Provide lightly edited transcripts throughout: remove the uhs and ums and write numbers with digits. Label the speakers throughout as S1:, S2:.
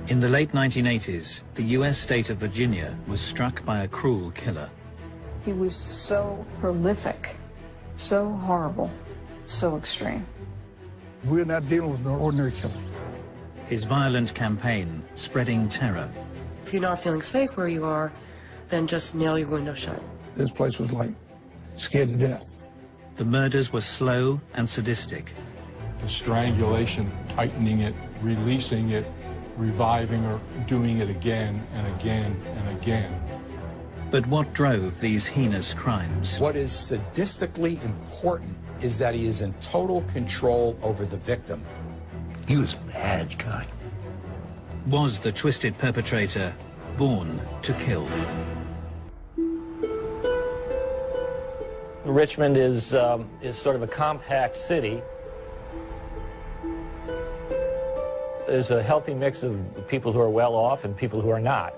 S1: In the late 1980s, the US state of Virginia was struck by a cruel killer.
S2: He was so prolific, so horrible, so extreme.
S3: We're not dealing with an ordinary killer.
S1: His violent campaign spreading terror.
S4: If you're not feeling safe where you are, then just nail your window shut.
S3: This place was like scared to death.
S1: The murders were slow and sadistic.
S5: The strangulation, tightening it, releasing it, reviving her, doing it again and again and again.
S1: But what drove these heinous crimes?
S6: What is sadistically important is that he is in total control over the victim.
S7: He was a bad guy.
S1: Was the twisted perpetrator born to kill?
S8: Richmond is sort of a compact city. There's a healthy mix of people who are well off and people who are not.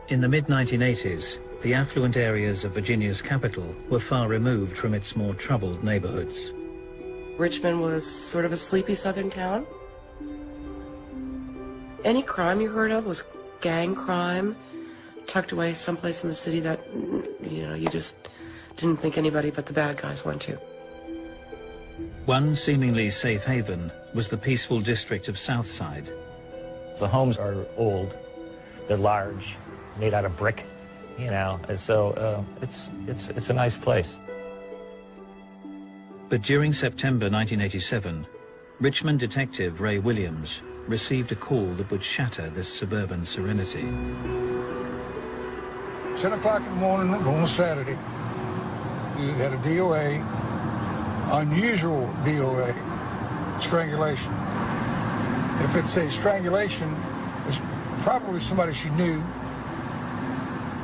S1: In the mid-1980s, the affluent areas of Virginia's capital were far removed from its more troubled neighborhoods.
S4: Richmond was sort of a sleepy southern town. Any crime you heard of was gang crime, tucked away someplace in the city that, you know, you just didn't think anybody but the bad guys went to.
S1: One seemingly safe haven was the peaceful district of Southside.
S8: The homes are old, they're large, made out of brick, you know, and so it's a nice place.
S1: But during September 1987, Richmond detective Ray Williams received a call that would shatter this suburban serenity.
S3: 10 o'clock in the morning on a Saturday, we had a DOA, unusual DOA, strangulation. If it's a strangulation, it's probably somebody she knew,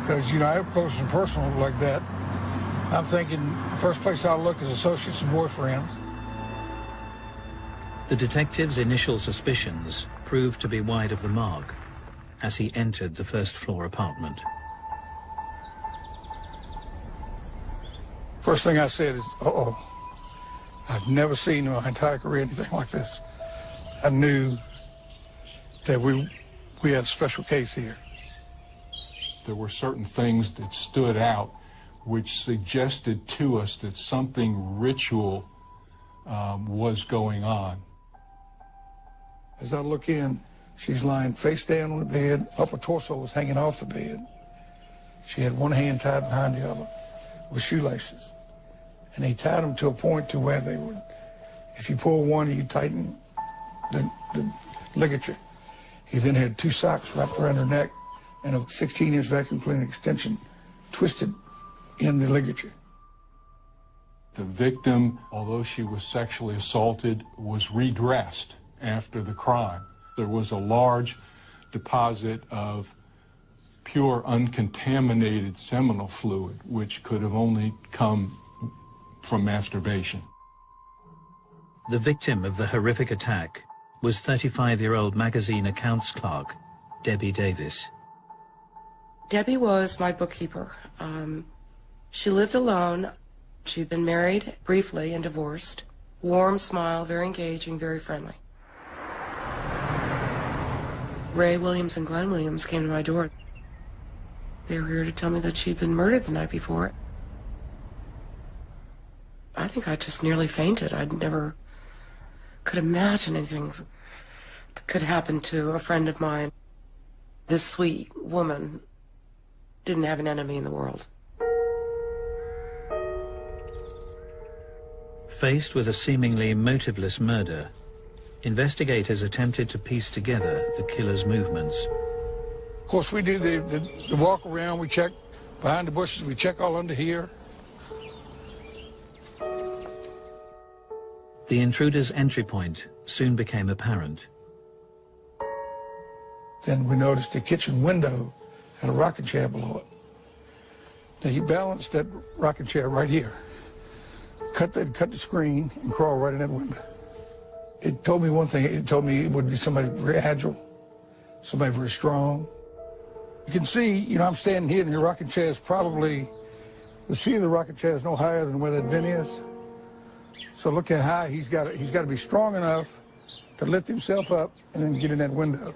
S3: because, you know, I have close and personal like that. I'm thinking the first place I'll look is associates and boyfriends.
S1: The detective's initial suspicions proved to be wide of the mark as he entered the first-floor apartment.
S3: First thing I said is, uh-oh. I've never seen in my entire career anything like this. I knew that we had a special case here.
S5: There were certain things that stood out which suggested to us that something ritual was going on.
S3: As I look in, she's lying face down on the bed, upper torso was hanging off the bed. She had one hand tied behind the other with shoelaces. And he tied them to a point to where they would, if you pull one, you tighten the ligature. He then had two socks wrapped around her neck and a 16-inch vacuum cleaner extension twisted in the ligature.
S5: The victim, although she was sexually assaulted, was redressed after the crime. There was a large deposit of pure, uncontaminated seminal fluid, which could have only come from masturbation.
S1: The victim of the horrific attack was 35-year-old magazine accounts clerk Debbie Davis.
S4: Debbie was my bookkeeper. She lived alone. She'd been married briefly and divorced. Warm smile, very engaging, very friendly. Ray Williams and Glenn Williams came to my door. They were here to tell me that she'd been murdered the night before. I think I just nearly fainted. I never could imagine anything that could happen to a friend of mine. This sweet woman didn't have an enemy in the world.
S1: Faced with a seemingly motiveless murder, investigators attempted to piece together the killer's movements.
S3: Of course, we do the walk around, we check behind the bushes, we check all under here.
S1: The intruder's entry point soon became apparent.
S3: Then we noticed the kitchen window had a rocking chair below it. Now he balanced that rocking chair right here, cut the screen and crawl right in that window. It told me one thing, it told me it would be somebody very agile, somebody very strong. You can see, you know, I'm standing here and the rocking chair is probably, the seat of the rocking chair is no higher than where that vent is. So look at how he's got to be strong enough to lift himself up and then get in that window.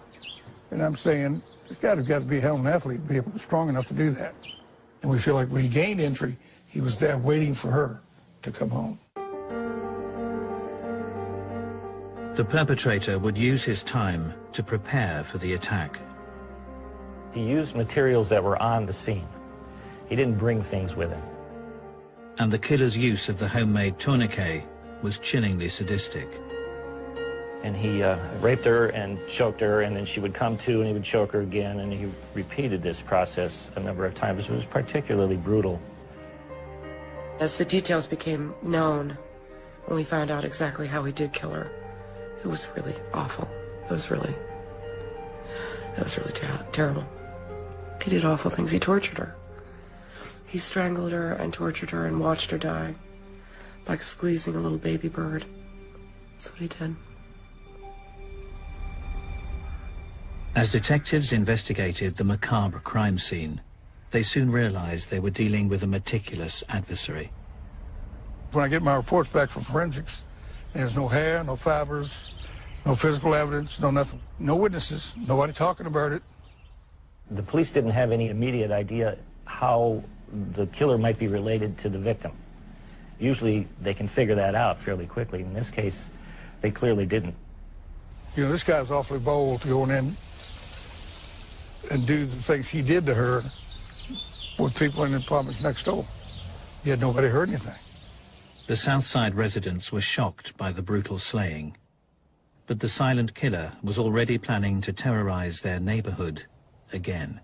S3: And I'm saying, this guy's got to be a hell of an athlete to be strong enough to do that. And we feel like when he gained entry, he was there waiting for her to come home.
S1: The perpetrator would use his time to prepare for the attack.
S8: He used materials that were on the scene. He didn't bring things with him.
S1: And the killer's use of the homemade tourniquet was chillingly sadistic.
S8: And he raped her and choked her, and then she would come to and he would choke her again, and he repeated this process a number of times. It was particularly brutal.
S4: As the details became known, when we found out exactly how he did kill her, it was really awful. It was really terrible. He did awful things. He tortured her. He strangled her and tortured her and watched her die, like squeezing a little baby bird. That's what he did.
S1: As detectives investigated the macabre crime scene, they soon realized they were dealing with a meticulous adversary.
S3: When I get my reports back from forensics, there's no hair, no fibers, no physical evidence, no nothing. No witnesses, nobody talking about it.
S8: The police didn't have any immediate idea how the killer might be related to the victim. Usually they can figure that out fairly quickly. In this case, they clearly didn't.
S3: You know, this guy's awfully bold to go in and do the things he did to her with people in the apartments next door. Yet nobody heard anything.
S1: The Southside residents were shocked by the brutal slaying. But the silent killer was already planning to terrorize their neighborhood again.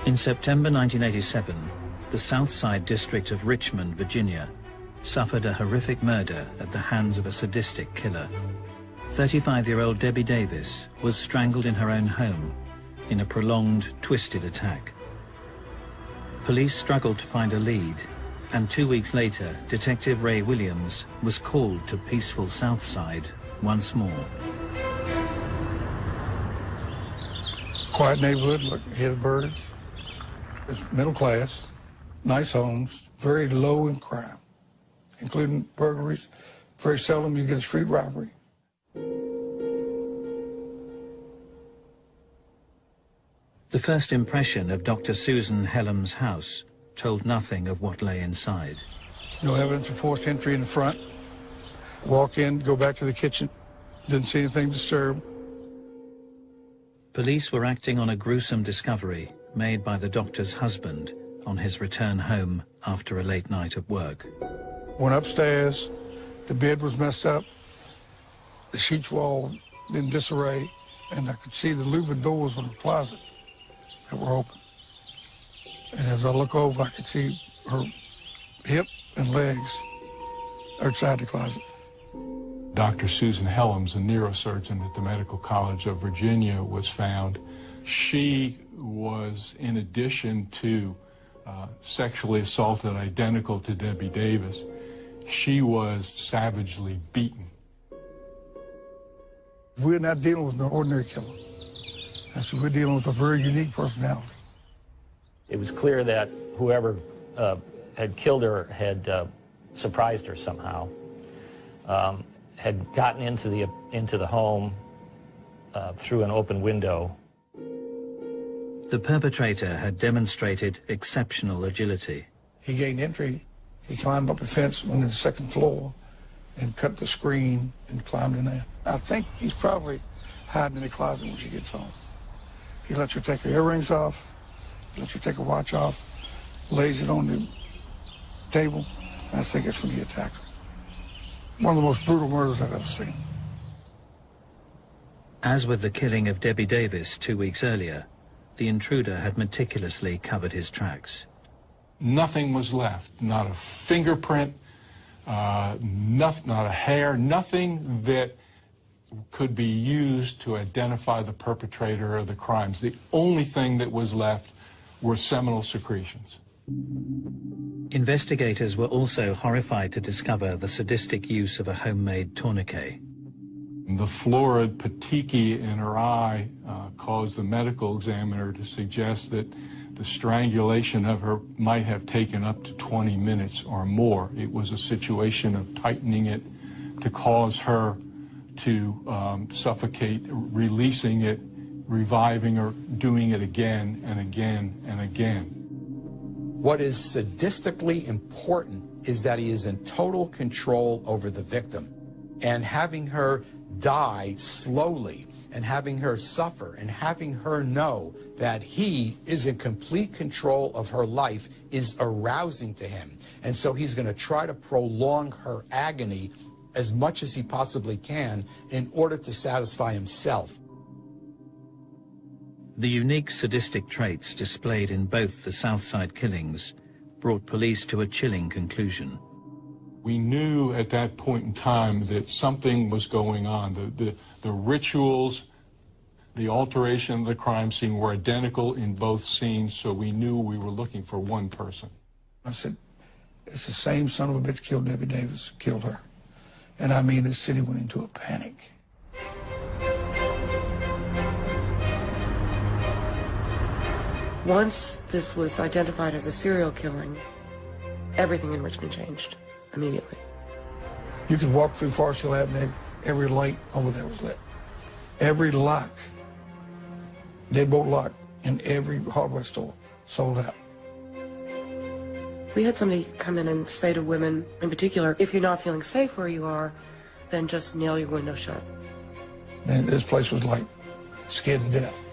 S1: In September 1987, the Southside district of Richmond, Virginia, suffered a horrific murder at the hands of a sadistic killer. 35-year-old Debbie Davis was strangled in her own home in a prolonged, twisted attack. Police struggled to find a lead, and 2 weeks later, Detective Ray Williams was called to peaceful Southside once more.
S3: Quiet neighborhood, look, hear the birds. It's middle class, nice homes, very low in crime, including burglaries. Very seldom you get a street robbery.
S1: The first impression of Dr. Susan Hellam's house told nothing of what lay inside.
S3: No evidence of forced entry in the front. Walk in, go back to the kitchen. Didn't see anything disturbed.
S1: Police were acting on a gruesome discovery made by the doctor's husband on his return home after a late night at work.
S3: Went upstairs. The bed was messed up. The sheets were all in disarray. And I could see the louvered doors on the closet that were open. And as I look over, I could see her hip and legs outside the closet.
S5: Dr. Susan Helms, a neurosurgeon at the Medical College of Virginia, was found. She was, in addition to sexually assaulted identical to Debbie Davis, she was savagely beaten.
S3: We're not dealing with an ordinary killer. So we're dealing with a very unique personality.
S8: It was clear that whoever had killed her had surprised her somehow, had gotten into the home through an open window.
S1: The perpetrator had demonstrated exceptional agility.
S3: He gained entry. He climbed up the fence, went to the second floor, and cut the screen and climbed in there. I think he's probably hiding in the closet when she gets home. He lets her take her earrings off, lets her take her watch off, lays it on the table, and I think that's when he attacked her. One of the most brutal murders I've ever seen.
S1: As with the killing of Debbie Davis 2 weeks earlier, the intruder had meticulously covered his tracks.
S5: Nothing was left, not a fingerprint, not a hair, nothing that could be used to identify the perpetrator of the crimes. The only thing that was left were seminal secretions.
S1: Investigators were also horrified to discover the sadistic use of a homemade tourniquet.
S5: The florid petechiae in her eye caused the medical examiner to suggest that the strangulation of her might have taken up to 20 minutes or more. It was a situation of tightening it to cause her to suffocate, releasing it, reviving her, doing it again and again and again.
S6: What is sadistically important is that he is in total control over the victim, and having her die slowly and having her suffer and having her know that he is in complete control of her life is arousing to him. And so he's going to try to prolong her agony as much as he possibly can in order to satisfy himself.
S1: The unique sadistic traits displayed in both the Southside killings brought police to a chilling conclusion.
S5: We knew at that point in time that something was going on. The rituals, the alteration of the crime scene were identical in both scenes, so we knew we were looking for one person.
S3: I said, it's the same son of a bitch killed Debbie Davis, killed her. And I mean, the city went into a panic.
S4: Once this was identified as a serial killing, everything in Richmond changed immediately.
S3: You could walk through Forest Hill Avenue, every light over there was lit. Every lock, deadbolt lock in every hardware store sold out.
S4: We had somebody come in and say to women in particular, if you're not feeling safe where you are, then just nail your window shut.
S3: And this place was like scared to death.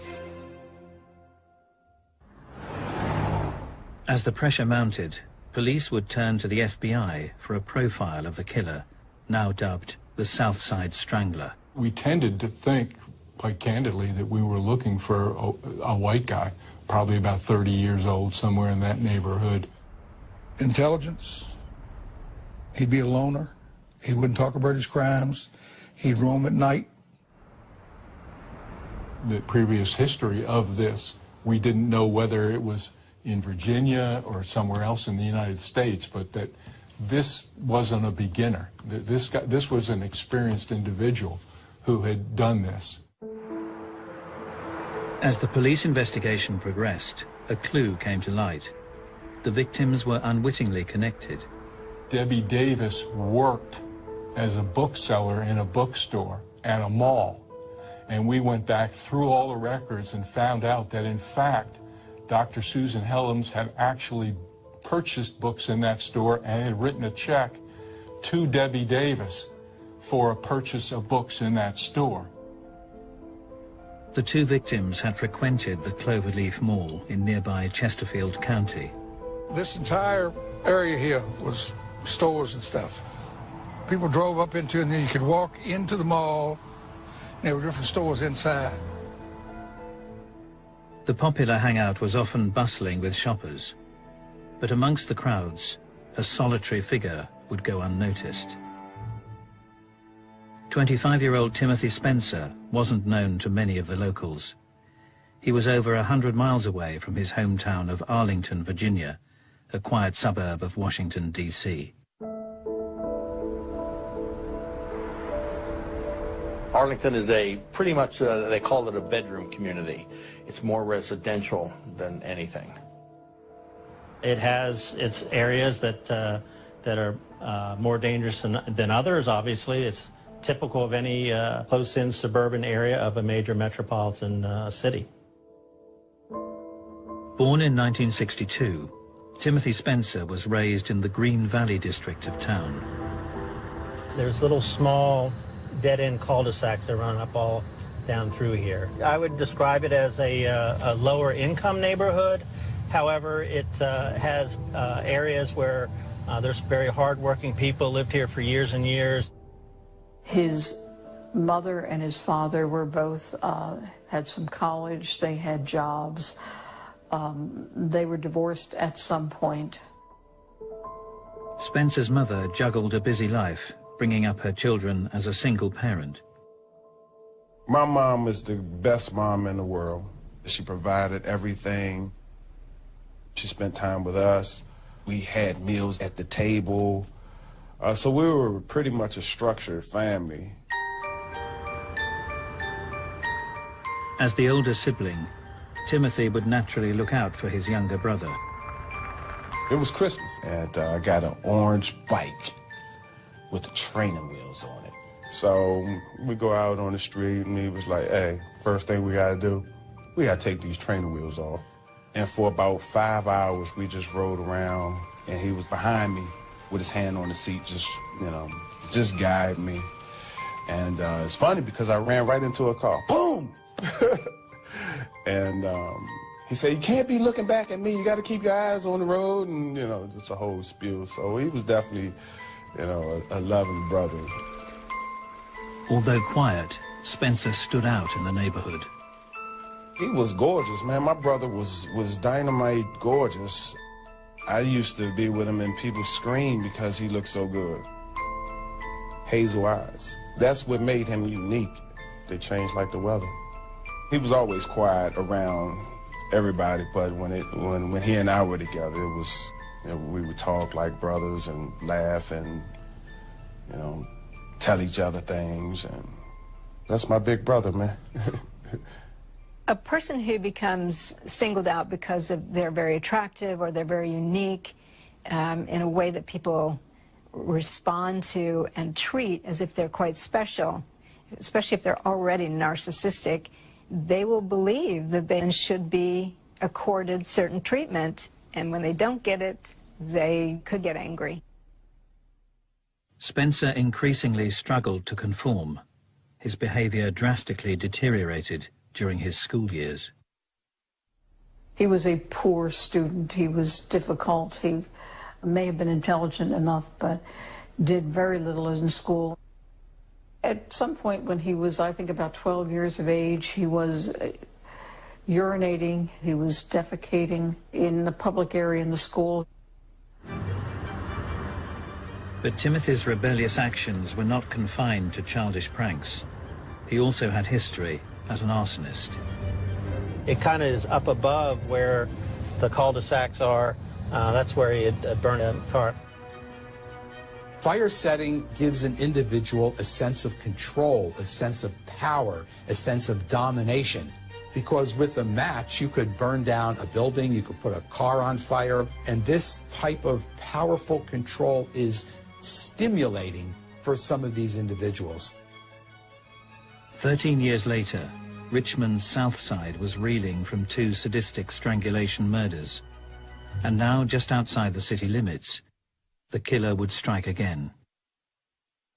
S1: As the pressure mounted, police would turn to the FBI for a profile of the killer, now dubbed the Southside Strangler.
S5: We tended to think, quite candidly, that we were looking for a white guy, probably about 30 years old, somewhere in that neighborhood.
S3: Intelligence, he'd be a loner, he wouldn't talk about his crimes, he'd roam at night.
S5: The previous history of this, we didn't know whether it was in Virginia or somewhere else in the United States, but that this wasn't a beginner. This was an experienced individual who had done this.
S1: As the police investigation progressed, a clue came to light. The victims were unwittingly connected.
S5: Debbie Davis worked as a bookseller in a bookstore at a mall. And we went back through all the records and found out that, in fact, Dr. Susan Helms had actually purchased books in that store and had written a check to Debbie Davis for a purchase of books in that store.
S1: The two victims had frequented the Cloverleaf Mall in nearby Chesterfield County.
S3: This entire area here was stores and stuff. People drove up into it, and then you could walk into the mall, and there were different stores inside.
S1: The popular hangout was often bustling with shoppers, but amongst the crowds, a solitary figure would go unnoticed. 25-year-old Timothy Spencer wasn't known to many of the locals. He was over 100 miles away from his hometown of Arlington, Virginia, a quiet suburb of Washington, D.C.
S9: Arlington is pretty much, they call it a bedroom community. It's more residential than anything.
S10: It has its areas that are more dangerous than others, obviously. It's typical of any close-in suburban area of a major metropolitan city.
S1: Born in 1962, Timothy Spencer was raised in the Green Valley district of town.
S10: There's little small dead-end cul-de-sacs that run up all down through here. I would describe it as a lower-income neighborhood. However, it has areas where there's very hard-working people lived here for years and years.
S2: His mother and his father were both, had some college, they had jobs. They were divorced at some point.
S1: Spencer's mother juggled a busy life, bringing up her children as a single parent.
S11: My mom is the best mom in the world. She provided everything. She spent time with us. We had meals at the table. So we were pretty much a structured family.
S1: As the older sibling, Timothy would naturally look out for his younger brother.
S11: It was Christmas, and I got an orange bike. with the training wheels on it. So we go out on the street, and he was like, hey, first thing we got to do, we got to take these training wheels off. And for about 5 hours, we just rode around, and he was behind me with his hand on the seat, just, you know, just guiding me. And it's funny because I ran right into a car. Boom! And he said, you can't be looking back at me. You got to keep your eyes on the road, and, you know, just a whole spiel. So he was definitely, you know, a loving brother.
S1: Although quiet, Spencer stood out in the neighborhood.
S11: He was gorgeous, man. My brother was dynamite gorgeous. I used to be with him and people scream because he looked so good. Hazel eyes. That's what made him unique. They changed like the weather. He was always quiet around everybody, but when he and I were together, it was, you know, we would talk like brothers and laugh and, you know, tell each other things, and that's my big brother, man.
S12: A person who becomes singled out because of they're very attractive or they're very unique in a way that people respond to and treat as if they're quite special, especially if they're already narcissistic, they will believe that they should be accorded certain treatment, and when they don't get it, they could get angry.
S1: Spencer increasingly struggled to conform. His behavior drastically deteriorated during his school years.
S2: He was a poor student. He was difficult. He may have been intelligent enough, but did very little in school. At some point when he was, I think, about 12 years of age, he was urinating, he was defecating in the public area in the school.
S1: But Timothy's rebellious actions were not confined to childish pranks. He also had history as an arsonist.
S10: It kind of is up above where the cul-de-sacs are. That's where he had burned a car.
S6: Fire setting gives an individual a sense of control, a sense of power, a sense of domination. Because with a match, you could burn down a building, you could put a car on fire, and this type of powerful control is stimulating for some of these individuals.
S1: 13 years later, Richmond's Southside was reeling from 2 sadistic strangulation murders. And now, just outside the city limits, the killer would strike again.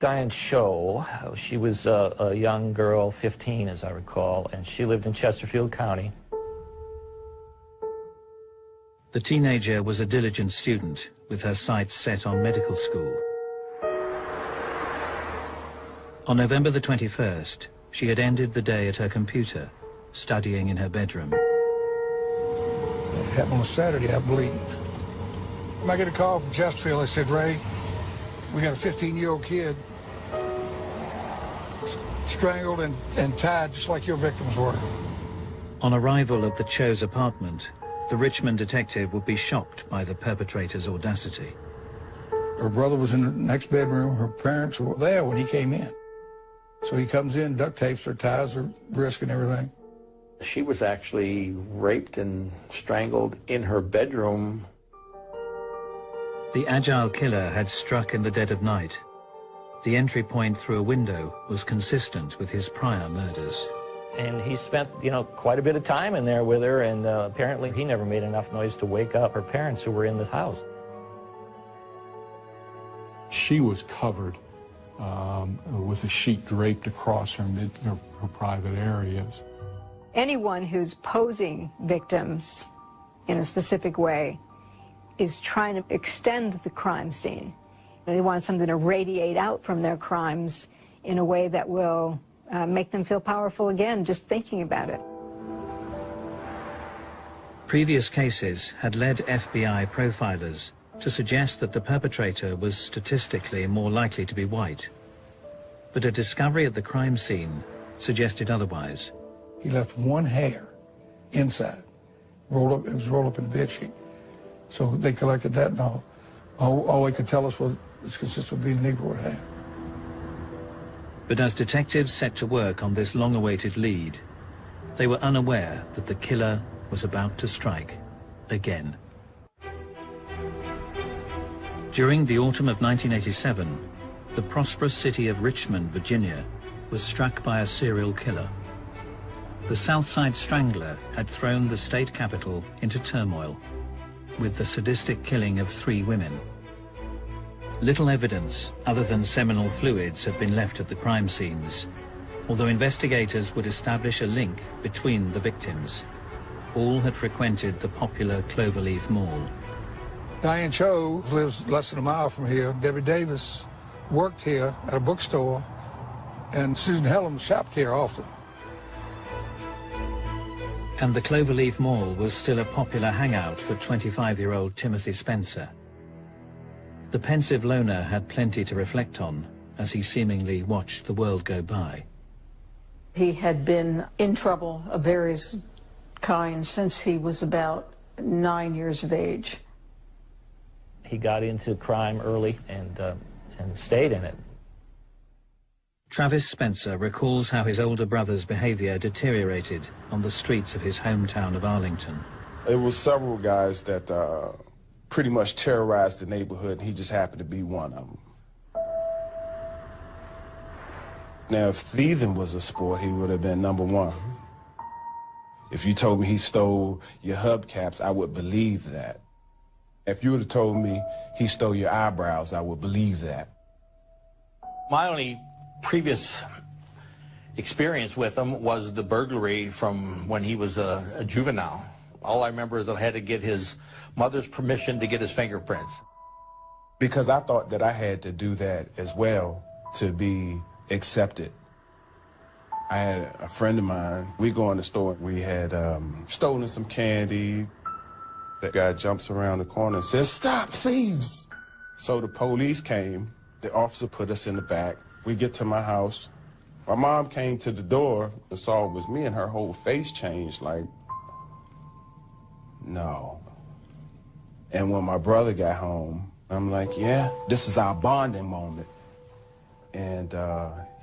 S8: Diane Sho, she was a young girl, 15 as I recall, and she lived in Chesterfield County.
S1: The teenager was a diligent student with her sights set on medical school. On November the 21st, she had ended the day at her computer, studying in her bedroom.
S3: It happened on a Saturday, I believe. I get a call from Chesterfield. They said, Ray, we got a 15-year-old kid strangled and tied just like your victims were.
S1: On arrival at the Cho's apartment, the Richmond detective would be shocked by the perpetrator's audacity.
S3: Her brother was in the next bedroom. Her parents were there when he came in. So he comes in, duct tapes her, ties her wrist and everything.
S9: She was actually raped and strangled in her bedroom.
S1: The agile killer had struck in the dead of night. The entry point through a window was consistent with his prior murders.
S8: And he spent, you know, quite a bit of time in there with her, and apparently he never made enough noise to wake up her parents who were in this house.
S5: She was covered with a sheet draped across her private areas.
S12: Anyone who's posing victims in a specific way is trying to extend the crime scene. They want something to radiate out from their crimes in a way that will make them feel powerful again, just thinking about it.
S1: Previous cases had led FBI profilers to suggest that the perpetrator was statistically more likely to be white. But a discovery at the crime scene suggested otherwise.
S3: He left one hair inside, rolled up. It was rolled up in the bedsheet. So they collected that, and all they could tell us was it's consistent with being a Negro hair.
S1: But as detectives set to work on this long-awaited lead, they were unaware that the killer was about to strike again. During the autumn of 1987, the prosperous city of Richmond, Virginia, was struck by a serial killer. The Southside Strangler had thrown the state capital into turmoil, with the sadistic killing of 3 women. Little evidence other than seminal fluids had been left at the crime scenes, although investigators would establish a link between the victims. All had frequented the popular Cloverleaf Mall.
S3: Diane Cho lives less than a mile from here. Debbie Davis worked here at a bookstore, and Susan Helm shopped here often.
S1: And the Cloverleaf Mall was still a popular hangout for 25-year-old Timothy Spencer. The pensive loner had plenty to reflect on as he seemingly watched the world go by.
S2: He had been in trouble of various kinds since he was about 9 years of age.
S8: He got into crime early and stayed in it.
S1: Travis Spencer recalls how his older brother's behavior deteriorated on the streets of his hometown of Arlington.
S11: It was several guys that pretty much terrorized the neighborhood, and he just happened to be one of them. Now, if thieving was a sport, he would have been #1. If you told me he stole your hubcaps, I would believe that. If you would have told me he stole your eyebrows, I would believe that.
S9: My only previous experience with him was the burglary from when he was a juvenile. All I remember is that I had to get his mother's permission to get his fingerprints.
S11: Because I thought that I had to do that as well to be accepted. I had a friend of mine, we go in the store, we had stolen some candy. That guy jumps around the corner and says, "Stop, thieves!" So the police came, the officer put us in the back. We get to my house. My mom came to the door and saw it was me, and her whole face changed, like, no. And when my brother got home, I'm like, yeah, this is our bonding moment. And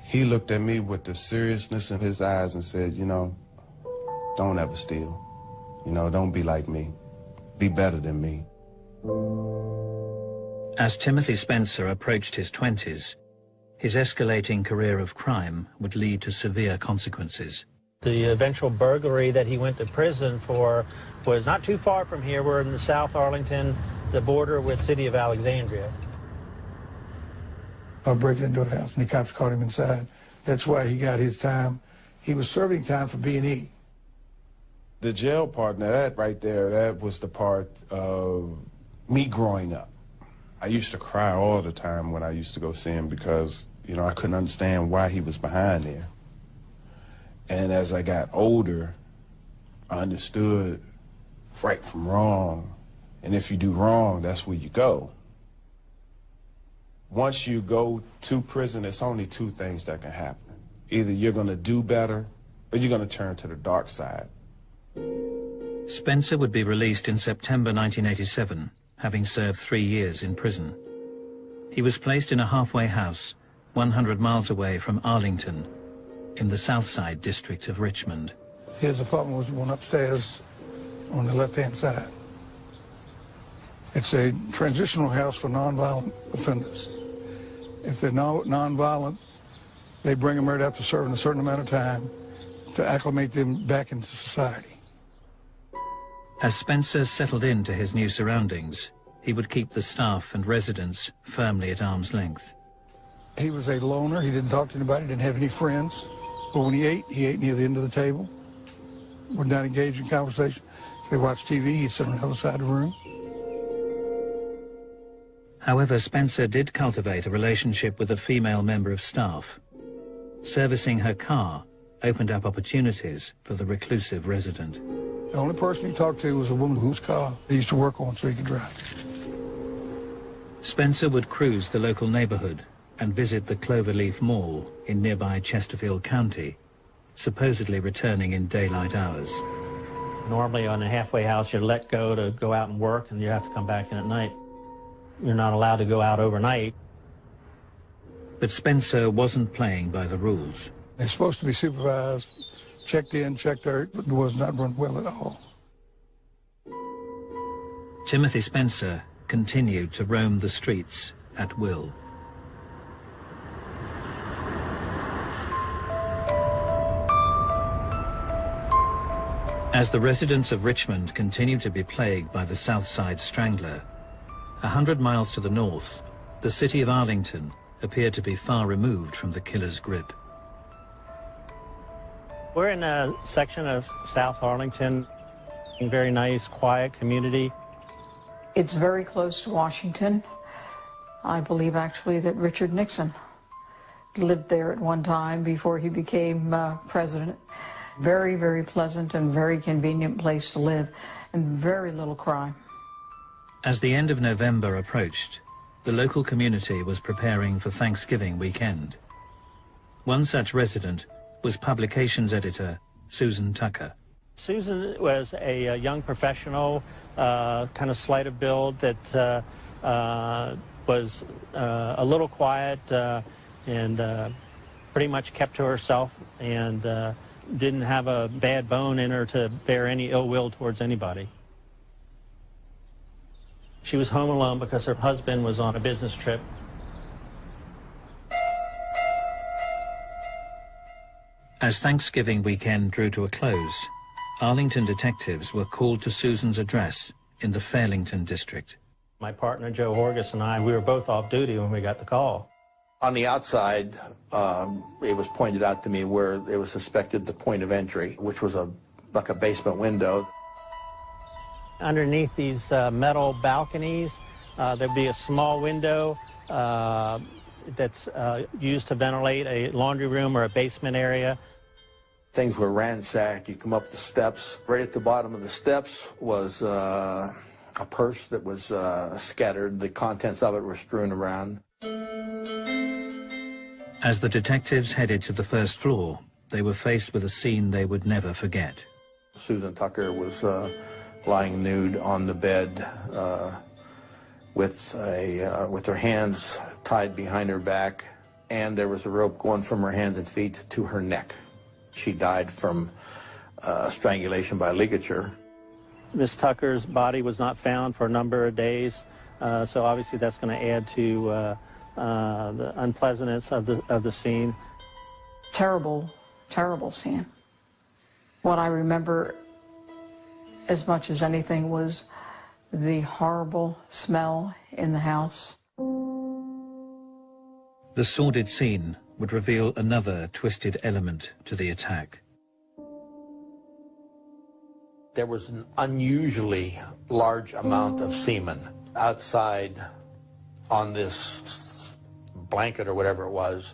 S11: he looked at me with the seriousness in his eyes and said, you know, don't ever steal. You know, don't be like me. Be better than me.
S1: As Timothy Spencer approached his 20s, his escalating career of crime would lead to severe consequences.
S10: The eventual burglary that he went to prison for was not too far from here. We're in the South Arlington, the border with the city of Alexandria.
S3: I break into a house, and the cops caught him inside. That's why he got his time. He was serving time for B&E.
S11: The jail part, now that right there, that was the part of me growing up. I used to cry all the time when I used to go see him because, you know, I couldn't understand why he was behind there. And as I got older, I understood right from wrong. And if you do wrong, that's where you go. Once you go to prison, it's only 2 things that can happen. Either you're going to do better or you're going to turn to the dark side.
S1: Spencer would be released in September 1987, having served 3 years in prison. He was placed in a halfway house 100 miles away from Arlington, in the Southside district of Richmond.
S3: His apartment was the one upstairs on the left-hand side. It's a transitional house for nonviolent offenders. If they're nonviolent, they bring them right after serving a certain amount of time to acclimate them back into society.
S1: As Spencer settled into his new surroundings, he would keep the staff and residents firmly at arm's length.
S3: He was a loner. He didn't talk to anybody, didn't have any friends. But when he ate near the end of the table, would not engage in conversation. If they watched TV, he'd sit on the other side of the room.
S1: However, Spencer did cultivate a relationship with a female member of staff. Servicing her car opened up opportunities for the reclusive resident.
S3: The only person he talked to was a woman whose car he used to work on so he could drive.
S1: Spencer would cruise the local neighborhood and visit the Cloverleaf Mall in nearby Chesterfield County, supposedly returning in daylight hours.
S10: Normally on a halfway house, you're let go to go out and work, and you have to come back in at night. You're not allowed to go out overnight.
S1: But Spencer wasn't playing by the rules.
S3: They're supposed to be supervised, checked in, checked out, but it was not run well at all.
S1: Timothy Spencer continued to roam the streets at will. As the residents of Richmond continued to be plagued by the Southside Strangler, 100 miles to the north, the city of Arlington appeared to be far removed from the killer's grip.
S10: We're in a section of South Arlington, a very nice, quiet community.
S2: It's very close to Washington. I believe actually that Richard Nixon lived there at one time before he became president. Very, very pleasant and very convenient place to live, and very little crime.
S1: As the end of November approached, the local community was preparing for Thanksgiving weekend. One such resident was publications editor Susan Tucker.
S10: Susan was a young professional, kind of slight of build, that was a little quiet and pretty much kept to herself, and didn't have a bad bone in her to bear any ill will towards anybody. She was home alone because her husband was on a business trip.
S1: As Thanksgiving weekend drew to a close, Arlington detectives were called to Susan's address in the Fairlington district.
S10: My partner, Joe Horgus, and I, we were both off duty when we got the call.
S9: On the outside, it was pointed out to me where it was suspected the point of entry, which was like a basement window.
S10: Underneath these metal balconies, there'd be a small window that's used to ventilate a laundry room or a basement area.
S9: Things were ransacked. You come up the steps. Right at the bottom of the steps was a purse that was scattered. The contents of it were strewn around.
S1: As the detectives headed to the first floor, they were faced with a scene they would never forget.
S9: Susan Tucker was lying nude on the bed with her hands tied behind her back, and there was a rope going from her hands and feet to her neck. She died from strangulation by ligature.
S10: Miss Tucker's body was not found for a number of days, so obviously that's going to add to the unpleasantness of the scene.
S2: Terrible, terrible scene. What I remember as much as anything was the horrible smell in the house.
S1: The sordid scene would reveal another twisted element to the attack.
S9: There was an unusually large amount of semen outside on this blanket or whatever it was.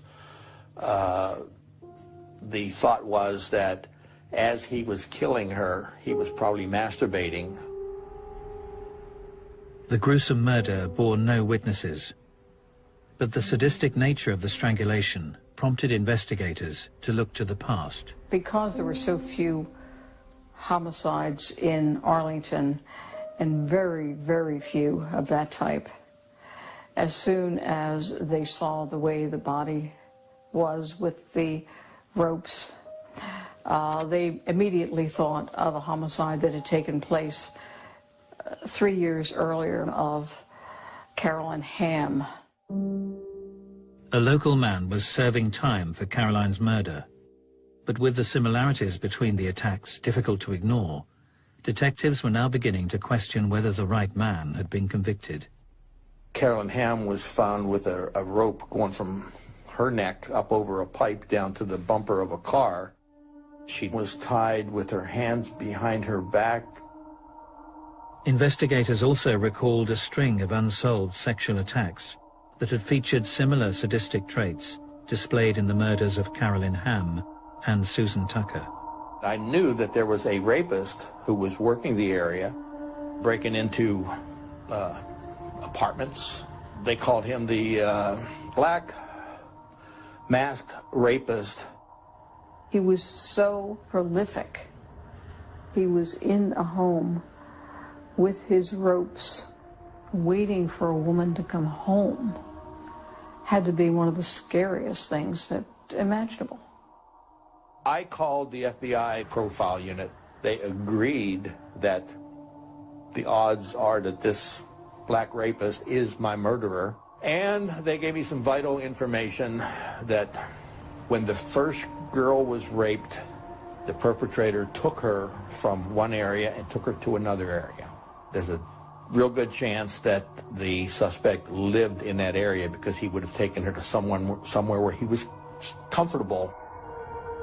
S9: The thought was that as he was killing her, he was probably masturbating.
S1: The gruesome murder bore no witnesses, but the sadistic nature of the strangulation prompted investigators to look to the past.
S2: Because there were so few homicides in Arlington, and very, very few of that type, as soon as they saw the way the body was with the ropes, they immediately thought of a homicide that had taken place 3 years earlier of Carolyn Hamm.
S1: A local man was serving time for Caroline's murder, but with the similarities between the attacks difficult to ignore, detectives were now beginning to question whether the right man had been convicted.
S9: Carolyn Hamm was found with a rope going from her neck up over a pipe down to the bumper of a car. She was tied with her hands behind her back.
S1: Investigators also recalled a string of unsolved sexual attacks that had featured similar sadistic traits displayed in the murders of Carolyn Hamm and Susan Tucker.
S9: I knew that there was a rapist who was working the area, breaking into apartments. They called him the Black Masked Rapist.
S2: He was so prolific. He was in a home with his ropes, waiting for a woman to come home. Had to be one of the scariest things imaginable.
S9: I called the FBI profile unit. They agreed that the odds are that this black rapist is my murderer. And they gave me some vital information that when the first girl was raped, The perpetrator took her from one area and took her to another area. There's a real good chance that the suspect lived in that area because he would have taken her to somewhere where he was comfortable.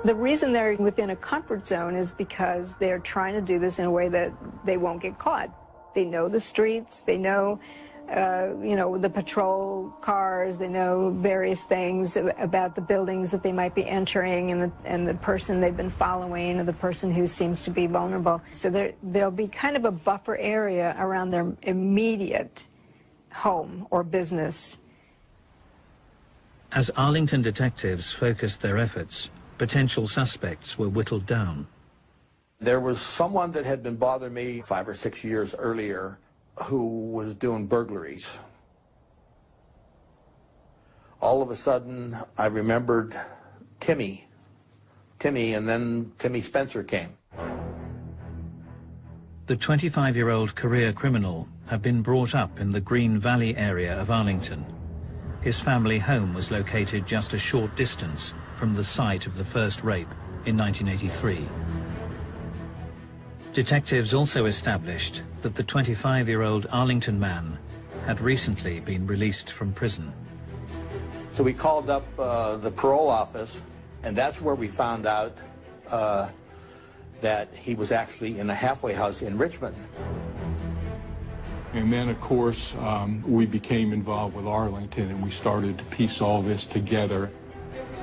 S12: The reason they're within a comfort zone is because they're trying to do this in a way that they won't get caught. They know the streets, they know, the patrol cars, they know various things about the buildings that they might be entering and the person they've been following or the person who seems to be vulnerable. So there'll be kind of a buffer area around their immediate home or business.
S1: As Arlington detectives focused their efforts, potential suspects were whittled down.
S9: There was someone that had been bothering me 5 or 6 years earlier who was doing burglaries. All of a sudden, I remembered Timmy, and then Timmy Spencer came.
S1: The 25-year-old career criminal had been brought up in the Green Valley area of Arlington. His family home was located just a short distance from the site of the first rape in 1983. Detectives also established that the 25-year-old Arlington man had recently been released from prison.
S9: So we called up the parole office, and that's where we found out that he was actually in a halfway house in Richmond.
S5: And then, of course, we became involved with Arlington, and we started to piece all this together.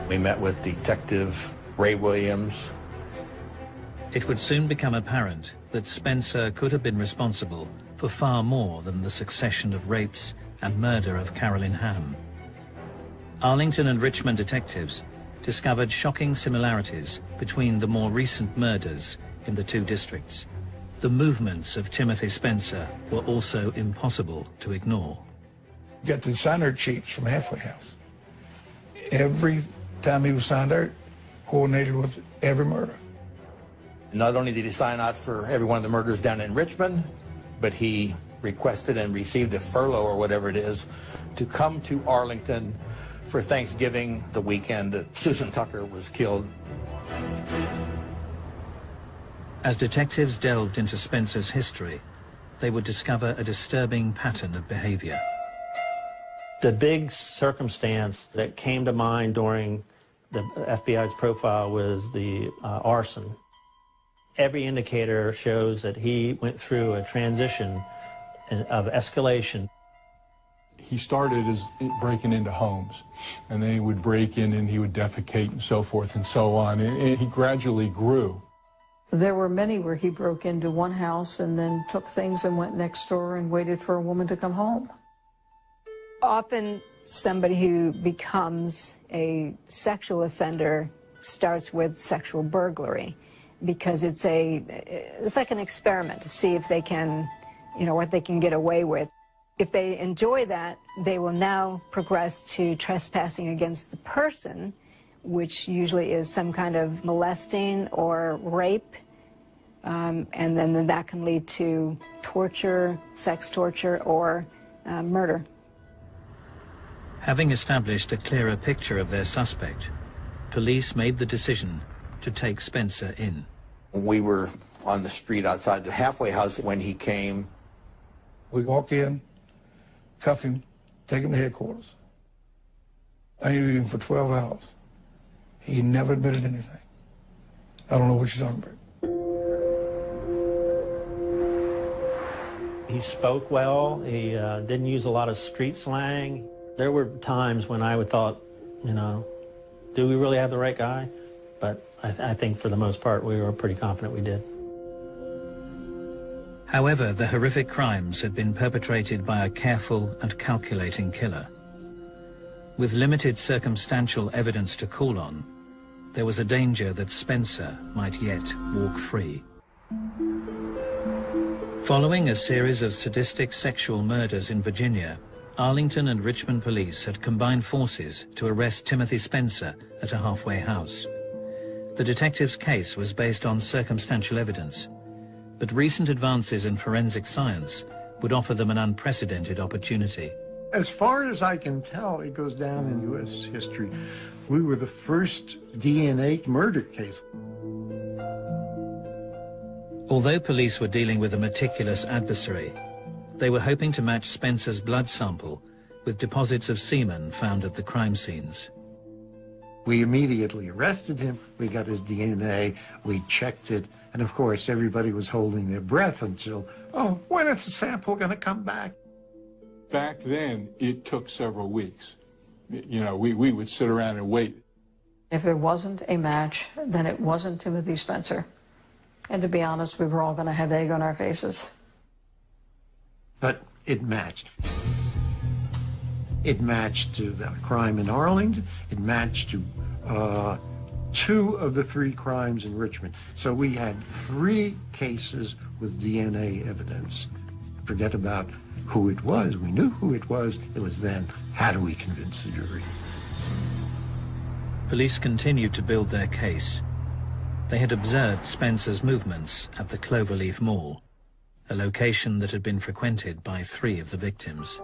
S9: We met with Detective Ray Williams.
S1: It would soon become apparent that Spencer could have been responsible for far more than the succession of rapes and murder of Carolyn Hamm. Arlington and Richmond detectives discovered shocking similarities between the more recent murders in the two districts. The movements of Timothy Spencer were also impossible to ignore.
S3: Got the sign-out sheets from Halfway House. Every time he was signed out, coordinated with every murder.
S9: Not only did he sign out for every one of the murders down in Richmond, but he requested and received a furlough or whatever it is to come to Arlington for Thanksgiving, the weekend that Susan Tucker was killed.
S1: As detectives delved into Spencer's history, they would discover a disturbing pattern of behavior.
S10: The big circumstance that came to mind during the FBI's profile was the arson. Every indicator shows that he went through a transition of escalation.
S5: He started as breaking into homes, and then he would break in and he would defecate and so forth and so on, and he gradually grew.
S2: There were many where he broke into one house and then took things and went next door and waited for a woman to come home.
S12: Often somebody who becomes a sexual offender starts with sexual burglary because it's like an experiment to see if they can, what they can get away with. If they enjoy that, they will now progress to trespassing against the person, which usually is some kind of molesting or rape, and then that can lead to torture, sex torture, or murder.
S1: Having established a clearer picture of their suspect, police made the decision to take Spencer in.
S9: We were on the street outside the halfway house when he came.
S3: We walk in, cuff him, take him to headquarters. I interviewed him for 12 hours. He never admitted anything. I don't know what you're talking about.
S10: He spoke well. He didn't use a lot of street slang. There were times when I would thought, do we really have the right guy? But I think for the most part, we were pretty confident we did.
S1: However, the horrific crimes had been perpetrated by a careful and calculating killer. With limited circumstantial evidence to call on, there was a danger that Spencer might yet walk free. Following a series of sadistic sexual murders in Virginia, Arlington and Richmond police had combined forces to arrest Timothy Spencer at a halfway house. The detective's case was based on circumstantial evidence, but recent advances in forensic science would offer them an unprecedented opportunity.
S13: As far as I can tell, it goes down in U.S. history. We were the first DNA murder case.
S1: Although police were dealing with a meticulous adversary, they were hoping to match Spencer's blood sample with deposits of semen found at the crime scenes.
S13: We immediately arrested him. We got his DNA. We checked it. And of course, everybody was holding their breath until, oh, when is the sample going to come back?
S5: Back then, it took several weeks. You know, we would sit around and wait.
S2: If there wasn't a match, then it wasn't Timothy Spencer. And to be honest, we were all going to have egg on our faces.
S13: But it matched. It matched to the crime in Arlington. It matched to 2 of the 3 crimes in Richmond. So we had 3 cases with DNA evidence. Forget about who it was. We knew who it was. It was then, how do we convince the jury?
S1: Police continued to build their case. They had observed Spencer's movements at the Cloverleaf Mall, a location that had been frequented by 3 of the victims.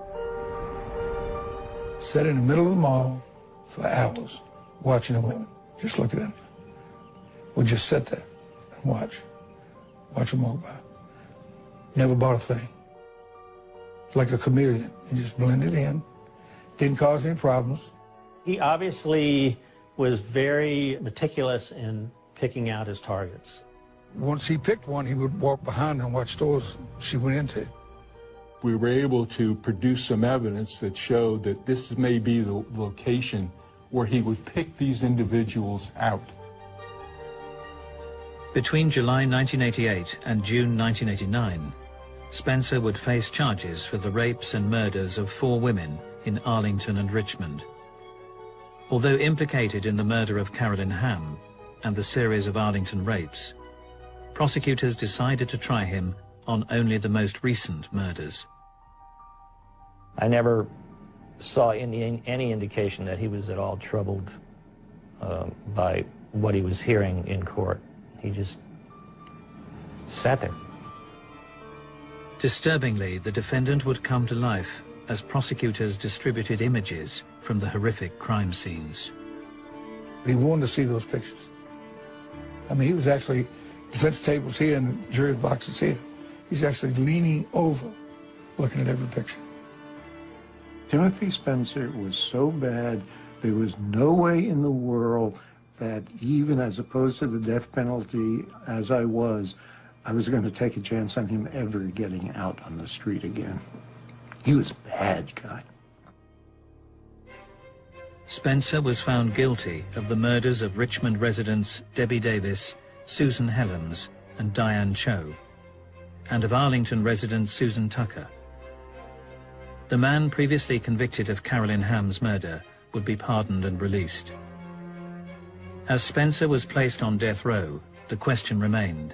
S3: Sat in the middle of the mall for hours, watching the women. Just look at them. We'd just sit there and watch them walk by. Never bought a thing. Like a chameleon. He just blended in, didn't cause any problems.
S10: He obviously was very meticulous in picking out his targets.
S3: Once he picked one, he would walk behind her and watch stores she went into.
S5: We were able to produce some evidence that showed that this may be the location where he would pick these individuals out.
S1: Between July 1988 and June 1989, Spencer would face charges for the rapes and murders of 4 women in Arlington and Richmond. Although implicated in the murder of Carolyn Hamm and the series of Arlington rapes, prosecutors decided to try him on only the most recent murders.
S8: I never saw any indication that he was at all troubled by what he was hearing in court. He just sat there.
S1: Disturbingly, the defendant would come to life as prosecutors distributed images from the horrific crime scenes.
S3: He wanted to see those pictures. I mean, he was actually, defense tables here and the jury boxes here. He's actually leaning over, looking at every picture.
S13: Timothy Spencer was so bad, there was no way in the world that even as opposed to the death penalty as I was going to take a chance on him ever getting out on the street again. He was a bad guy.
S1: Spencer was found guilty of the murders of Richmond residents Debbie Davis, Susan Helms, and Diane Cho, and of Arlington resident Susan Tucker. The man previously convicted of Carolyn Hamm's murder would be pardoned and released. As Spencer was placed on death row, the question remained: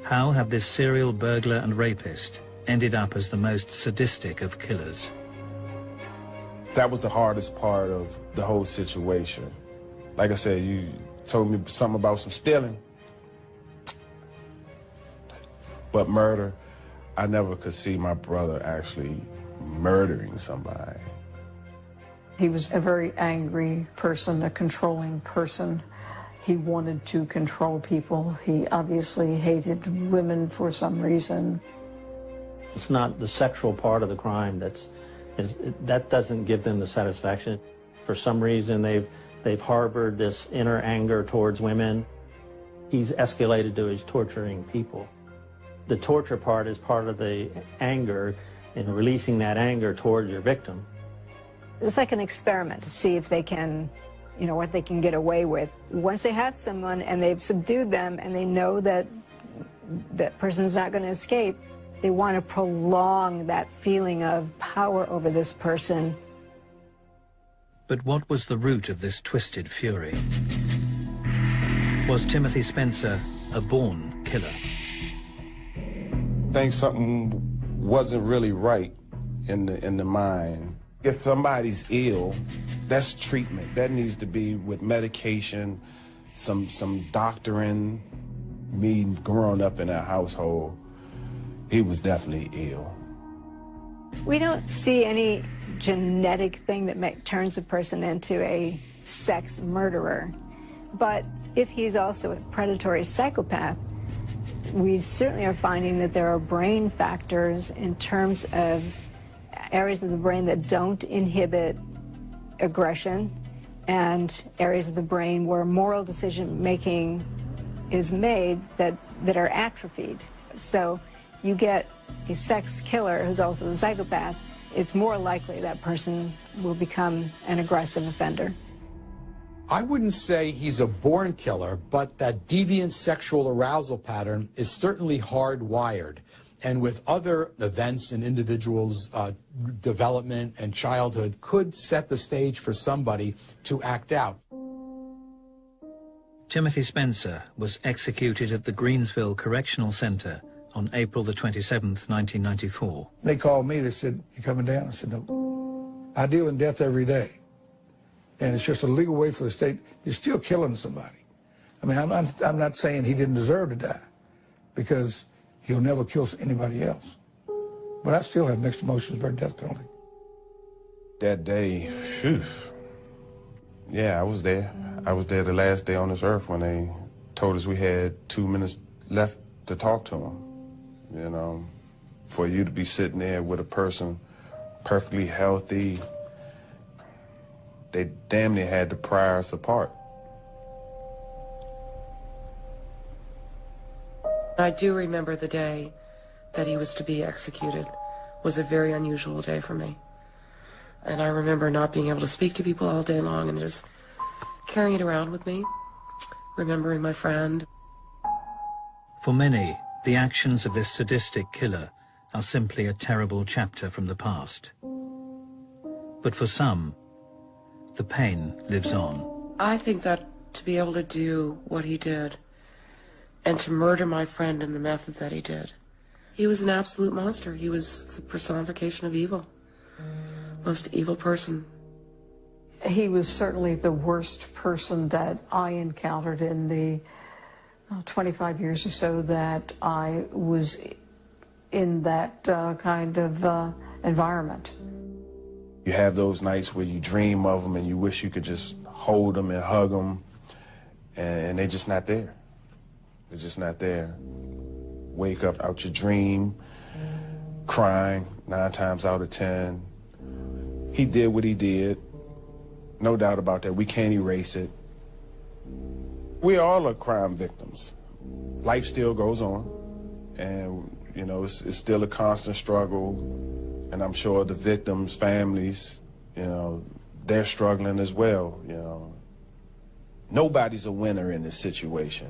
S1: how had this serial burglar and rapist ended up as the most sadistic of killers?
S11: That was the hardest part of the whole situation. Like I said, you told me something about some stealing. But murder, I never could see my brother actually murdering somebody.
S2: He was a very angry person, a controlling person. He wanted to control people. He obviously hated women for some reason.
S10: It's not the sexual part of the crime that doesn't give them the satisfaction. For some reason, they've harbored this inner anger towards women. He's escalated to his torturing people. The torture part is part of the anger, and releasing that anger towards your victim.
S12: It's like an experiment to see if they can, what they can get away with. Once they have someone and they've subdued them and they know that that person's not going to escape, they want to prolong that feeling of power over this person.
S1: But what was the root of this twisted fury? Was Timothy Spencer a born killer?
S11: I think something wasn't really right in the mind. If somebody's ill, that's treatment. That needs to be with medication, some doctoring. Me growing up in that household, he was definitely ill.
S12: We don't see any genetic thing that turns a person into a sex murderer. But if he's also a predatory psychopath, We certainly are finding that there are brain factors in terms of areas of the brain that don't inhibit aggression and areas of the brain where moral decision-making is made that are atrophied. So you get a sex killer who's also a psychopath, it's more likely that person will become an aggressive offender.
S6: I wouldn't say he's a born killer, but that deviant sexual arousal pattern is certainly hardwired. And with other events in individuals' development and childhood could set the stage for somebody to act out.
S1: Timothy Spencer was executed at the Greensville Correctional Center on April the 27th, 1994.
S3: They called me, they said, "You coming down?" I said, "No. I deal in death every day. And it's just a legal way for the state. You're still killing somebody." I mean, I'm not saying he didn't deserve to die, because he'll never kill anybody else. But I still have mixed emotions about death penalty.
S11: That day, phew. Yeah, I was there. I was there the last day on this earth when they told us we had 2 minutes left to talk to him. You know, for you to be sitting there with a person perfectly healthy, they damn near had to pry us apart.
S4: I do remember the day that he was to be executed was a very unusual day for me. And I remember not being able to speak to people all day long and just carrying it around with me, remembering my friend.
S1: For many, the actions of this sadistic killer are simply a terrible chapter from the past. But for some, the pain lives on.
S4: I think that to be able to do what he did and to murder my friend in the method that he did, he was an absolute monster. He was the personification of evil. Most evil person.
S2: He was certainly the worst person that I encountered in the 25 years or so that I was in that kind of environment.
S11: You have those nights where you dream of them and you wish you could just hold them and hug them, and they're just not there. They're just not there. Wake up out your dream, crying 9 times out of 10. He did what he did. No doubt about that. We can't erase it. We all are crime victims. Life still goes on. And, you know, it's still a constant struggle. And I'm sure the victims' families, you know, they're struggling as well, you know. Nobody's a winner in this situation.